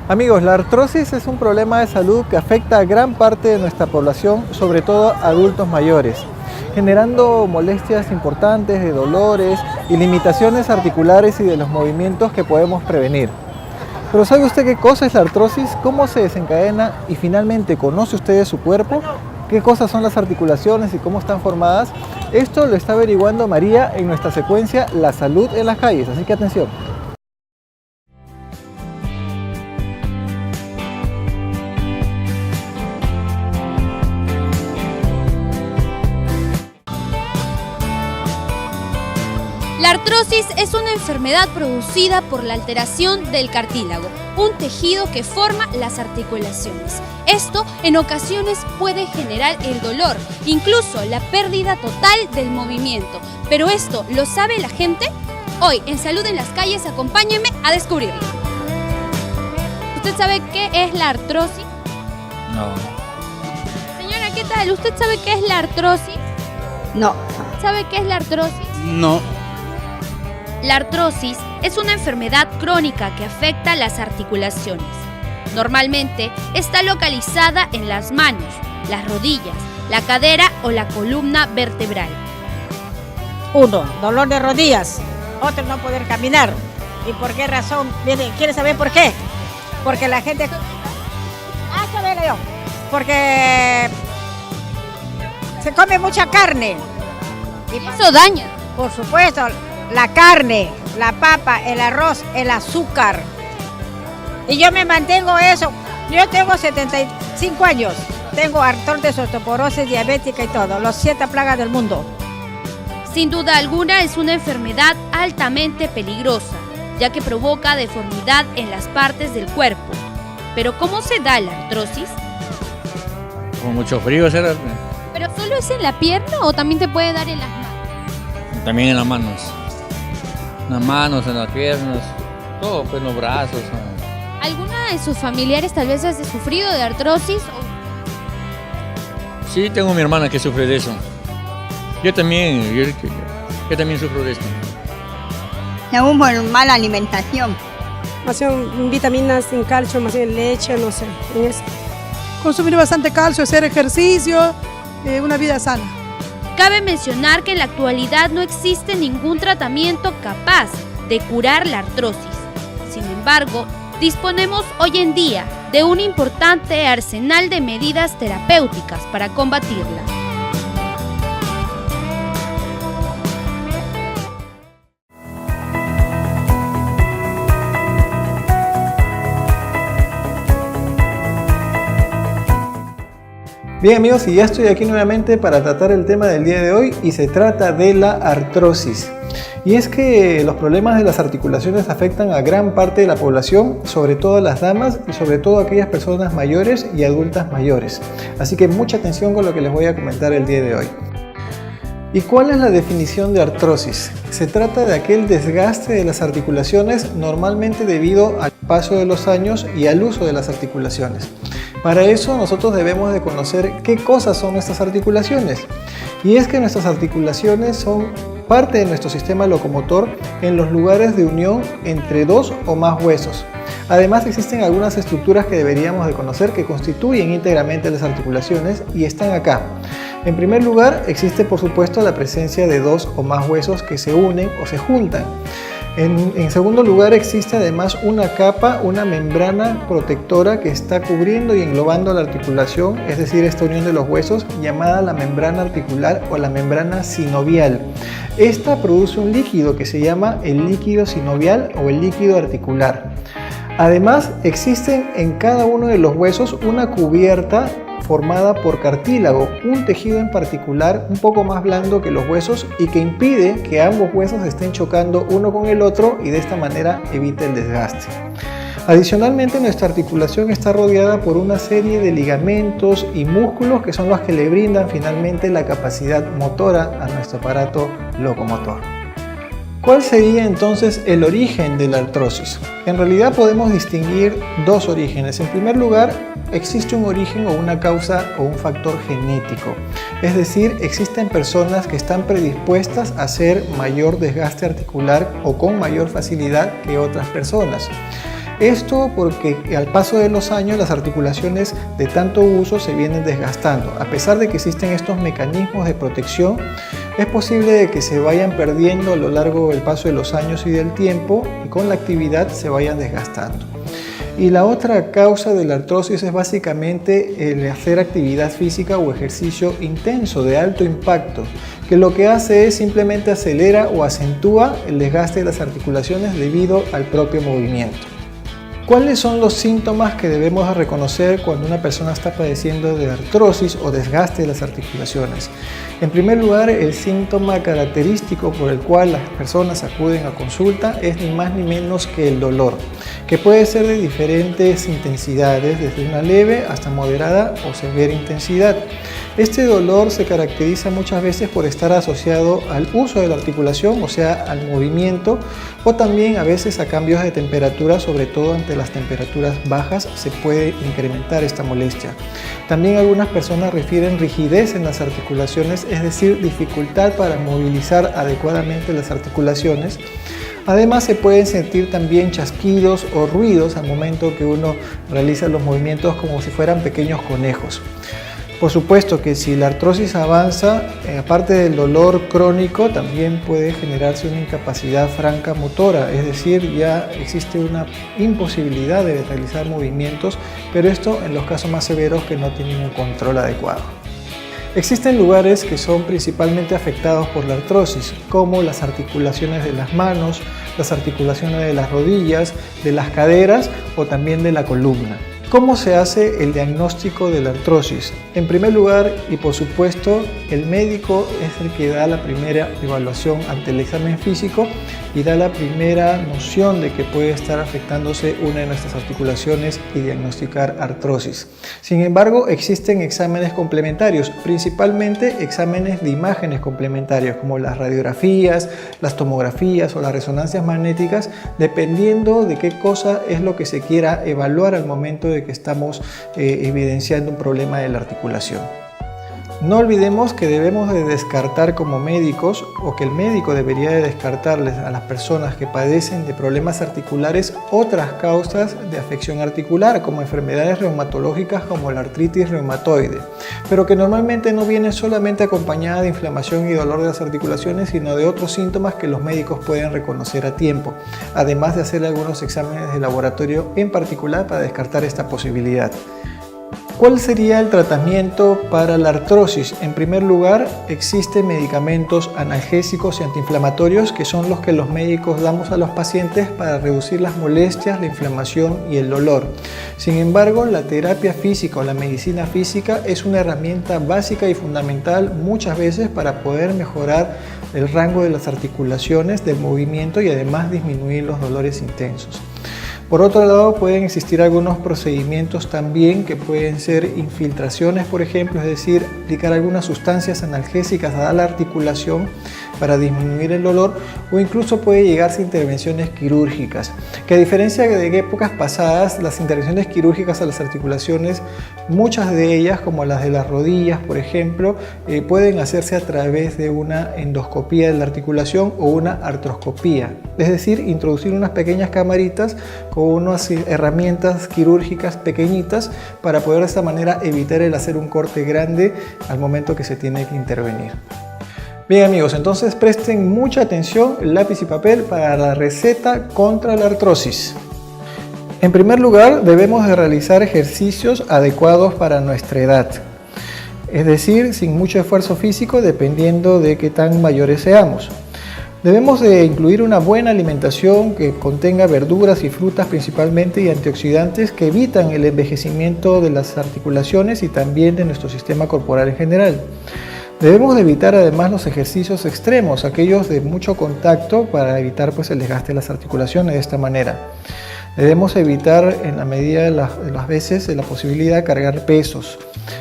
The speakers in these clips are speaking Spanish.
Amigos, la artrosis es un problema de salud que afecta a gran parte de nuestra población, sobre todo adultos mayores, generando molestias importantes de dolores y limitaciones articulares y de los movimientos que podemos prevenir. Pero ¿sabe usted qué cosa es la artrosis? ¿Cómo se desencadena? Y finalmente, ¿conoce usted de su cuerpo? ¿Qué cosas son las articulaciones y cómo están formadas? Esto lo está averiguando María en nuestra secuencia La Salud en las Calles, así que atención. La artrosis es una enfermedad producida por la alteración del cartílago, un tejido que forma las articulaciones. Esto en ocasiones puede generar el dolor, incluso la pérdida total del movimiento. ¿Pero esto lo sabe la gente? Hoy en Salud en las Calles, acompáñenme a descubrirlo. ¿Usted sabe qué es la artrosis? No. Señora, ¿qué tal? ¿Usted sabe qué es la artrosis? No. ¿Sabe qué es la artrosis? No. La artrosis es una enfermedad crónica que afecta las articulaciones. Normalmente está localizada en las manos, las rodillas, la cadera o la columna vertebral. 1. Dolor de rodillas. Otro, no poder caminar. ¿Y por qué razón? ¿Quiere saber por qué? Porque la gente... sabelo yo. Porque se come mucha carne. Eso daña. Por supuesto, la carne, la papa, el arroz, el azúcar. Y yo me mantengo eso. Yo tengo 75 años. Tengo artrosis, osteoporosis, diabética y todo. Los 7 plagas del mundo. Sin duda alguna es una enfermedad altamente peligrosa, ya que provoca deformidad en las partes del cuerpo. Pero ¿cómo se da la artrosis? Con mucho frío será. ¿Pero solo es en la pierna o también te puede dar en las manos? También en las manos. En las manos, en las piernas, todo, pues en los brazos. ¿Alguna de sus familiares tal vez ha sufrido de artrosis? Sí, tengo mi hermana que sufre de eso. Yo también sufro de esto. Según por mala alimentación. Más bien vitaminas sin calcio, más bien leche, no sé. Consumir bastante calcio, hacer ejercicio, una vida sana. Cabe mencionar que en la actualidad no existe ningún tratamiento capaz de curar la artrosis. Sin embargo, disponemos hoy en día de un importante arsenal de medidas terapéuticas para combatirla. Bien amigos, y ya estoy aquí nuevamente para tratar el tema del día de hoy y se trata de la artrosis. Y es que los problemas de las articulaciones afectan a gran parte de la población, sobre todo a las damas y sobre todo a aquellas personas mayores y adultas mayores. Así que mucha atención con lo que les voy a comentar el día de hoy. ¿Y cuál es la definición de artrosis? Se trata de aquel desgaste de las articulaciones normalmente debido al paso de los años y al uso de las articulaciones. Para eso nosotros debemos de conocer qué cosas son nuestras articulaciones. Y es que nuestras articulaciones son parte de nuestro sistema locomotor en los lugares de unión entre 2 o más huesos. Además existen algunas estructuras que deberíamos de conocer que constituyen íntegramente las articulaciones y están acá. En primer lugar, existe por supuesto la presencia de 2 o más huesos que se unen o se juntan. En segundo lugar, existe además una capa, una membrana protectora que está cubriendo y englobando la articulación, es decir, esta unión de los huesos, llamada la membrana articular o la membrana sinovial. Esta produce un líquido que se llama el líquido sinovial o el líquido articular. Además, existen en cada uno de los huesos una cubierta formada por cartílago, un tejido en particular un poco más blando que los huesos y que impide que ambos huesos estén chocando uno con el otro y de esta manera evita el desgaste. Adicionalmente, nuestra articulación está rodeada por una serie de ligamentos y músculos que son los que le brindan finalmente la capacidad motora a nuestro aparato locomotor. ¿Cuál sería entonces el origen de la artrosis? En realidad podemos distinguir dos orígenes. En primer lugar, existe un origen o una causa o un factor genético. Es decir, existen personas que están predispuestas a hacer mayor desgaste articular o con mayor facilidad que otras personas. Esto porque al paso de los años las articulaciones de tanto uso se vienen desgastando. A pesar de que existen estos mecanismos de protección, es posible de que se vayan perdiendo a lo largo del paso de los años y del tiempo y con la actividad se vayan desgastando. Y la otra causa de la artrosis es básicamente el hacer actividad física o ejercicio intenso de alto impacto, que lo que hace es simplemente acelera o acentúa el desgaste de las articulaciones debido al propio movimiento. ¿Cuáles son los síntomas que debemos reconocer cuando una persona está padeciendo de artrosis o desgaste de las articulaciones? En primer lugar, el síntoma característico por el cual las personas acuden a consulta es ni más ni menos que el dolor, que puede ser de diferentes intensidades, desde una leve hasta moderada o severa intensidad. Este dolor se caracteriza muchas veces por estar asociado al uso de la articulación, o sea, al movimiento, o también a veces a cambios de temperatura, sobre todo ante las temperaturas bajas se puede incrementar esta molestia. También algunas personas refieren rigidez en las articulaciones, es decir, dificultad para movilizar adecuadamente las articulaciones. Además se pueden sentir también chasquidos o ruidos al momento que uno realiza los movimientos como si fueran pequeños conejos. Por supuesto que si la artrosis avanza, aparte del dolor crónico, también puede generarse una incapacidad franca motora, es decir, ya existe una imposibilidad de realizar movimientos, pero esto en los casos más severos que no tienen un control adecuado. Existen lugares que son principalmente afectados por la artrosis, como las articulaciones de las manos, las articulaciones de las rodillas, de las caderas o también de la columna. ¿Cómo se hace el diagnóstico de la artrosis? En primer lugar, y por supuesto, el médico es el que da la primera evaluación ante el examen físico y da la primera noción de que puede estar afectándose una de nuestras articulaciones y diagnosticar artrosis. Sin embargo, existen exámenes complementarios, principalmente exámenes de imágenes complementarios como las radiografías, las tomografías o las resonancias magnéticas, dependiendo de qué cosa es lo que se quiera evaluar al momento de que estamos evidenciando un problema de la articulación. No olvidemos que debemos de descartar como médicos, o que el médico debería de descartarles a las personas que padecen de problemas articulares otras causas de afección articular, como enfermedades reumatológicas como la artritis reumatoide, pero que normalmente no vienen solamente acompañadas de inflamación y dolor de las articulaciones, sino de otros síntomas que los médicos pueden reconocer a tiempo, además de hacer algunos exámenes de laboratorio en particular para descartar esta posibilidad. ¿Cuál sería el tratamiento para la artrosis? En primer lugar, existen medicamentos analgésicos y antiinflamatorios que son los que los médicos damos a los pacientes para reducir las molestias, la inflamación y el dolor. Sin embargo, la terapia física o la medicina física es una herramienta básica y fundamental muchas veces para poder mejorar el rango de las articulaciones, del movimiento y además disminuir los dolores intensos. Por otro lado, pueden existir algunos procedimientos también que pueden ser infiltraciones, por ejemplo, es decir, aplicar algunas sustancias analgésicas a la articulación para disminuir el dolor, o incluso puede llegarse a intervenciones quirúrgicas, que a diferencia de épocas pasadas, las intervenciones quirúrgicas a las articulaciones, muchas de ellas, como las de las rodillas, por ejemplo, pueden hacerse a través de una endoscopía de la articulación o una artroscopía, es decir, introducir unas pequeñas camaritas con unas herramientas quirúrgicas pequeñitas para poder de esta manera evitar el hacer un corte grande al momento que se tiene que intervenir. Bien amigos, entonces presten mucha atención, lápiz y papel para la receta contra la artrosis. En primer lugar, debemos de realizar ejercicios adecuados para nuestra edad, es decir, sin mucho esfuerzo físico dependiendo de qué tan mayores seamos. Debemos de incluir una buena alimentación que contenga verduras y frutas principalmente y antioxidantes que evitan el envejecimiento de las articulaciones y también de nuestro sistema corporal en general. Debemos de evitar además los ejercicios extremos, aquellos de mucho contacto, para evitar el desgaste de las articulaciones de esta manera. Debemos evitar en la medida de las veces la posibilidad de cargar pesos.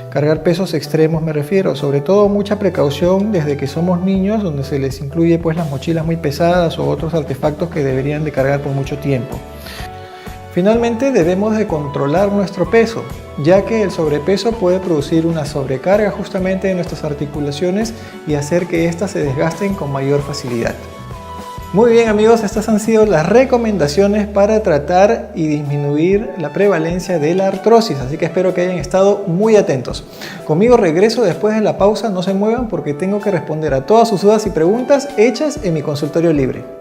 Cargar pesos extremos me refiero, sobre todo mucha precaución desde que somos niños, donde se les incluye las mochilas muy pesadas o otros artefactos que deberían de cargar por mucho tiempo. Finalmente debemos de controlar nuestro peso, ya que el sobrepeso puede producir una sobrecarga justamente de nuestras articulaciones y hacer que éstas se desgasten con mayor facilidad. Muy bien amigos, estas han sido las recomendaciones para tratar y disminuir la prevalencia de la artrosis, así que espero que hayan estado muy atentos. Conmigo regreso después de la pausa, no se muevan porque tengo que responder a todas sus dudas y preguntas hechas en mi consultorio libre.